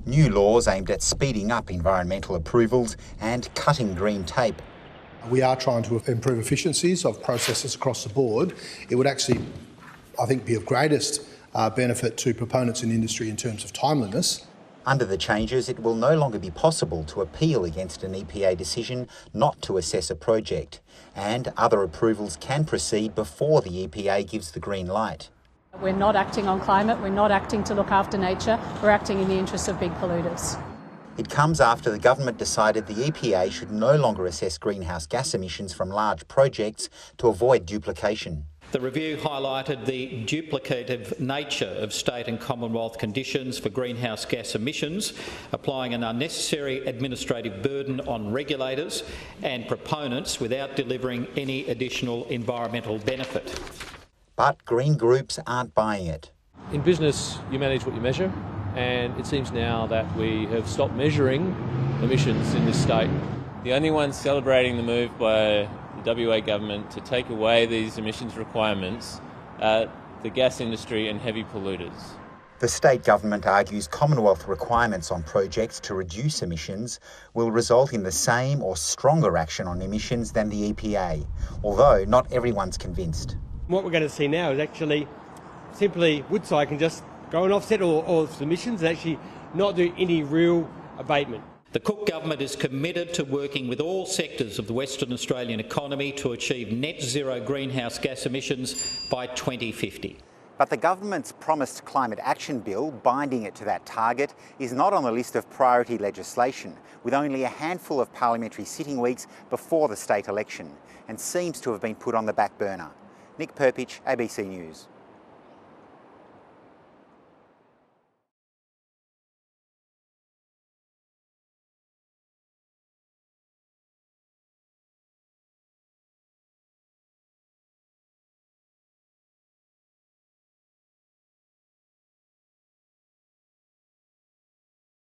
New laws aimed at speeding up environmental approvals and cutting green tape. We are trying to improve efficiencies of processes across the board. It would actually, I think, be of greatest benefit to proponents in industry in terms of timeliness. Under the changes, it will no longer be possible to appeal against an EPA decision not to assess a project, and other approvals can proceed before the EPA gives the green light. We're not acting on climate, we're not acting to look after nature, we're acting in the interests of big polluters. It comes after the government decided the EPA should no longer assess greenhouse gas emissions from large projects to avoid duplication. The review highlighted the duplicative nature of state and Commonwealth conditions for greenhouse gas emissions, applying an unnecessary administrative burden on regulators and proponents without delivering any additional environmental benefit. But green groups aren't buying it. In business, you manage what you measure, and it seems now that we have stopped measuring emissions in this state. The only ones celebrating the move by the WA government to take away these emissions requirements are the gas industry and heavy polluters. The state government argues Commonwealth requirements on projects to reduce emissions will result in the same or stronger action on emissions than the EPA, although not everyone's convinced. What we're going to see now is actually simply Woodside can just go and offset all its emissions and actually not do any real abatement. The Cook government is committed to working with all sectors of the Western Australian economy to achieve net zero greenhouse gas emissions by 2050. But the government's promised climate action bill, binding it to that target, is not on the list of priority legislation, with only a handful of parliamentary sitting weeks before the state election, and seems to have been put on the back burner. Nick Perpitch, ABC News.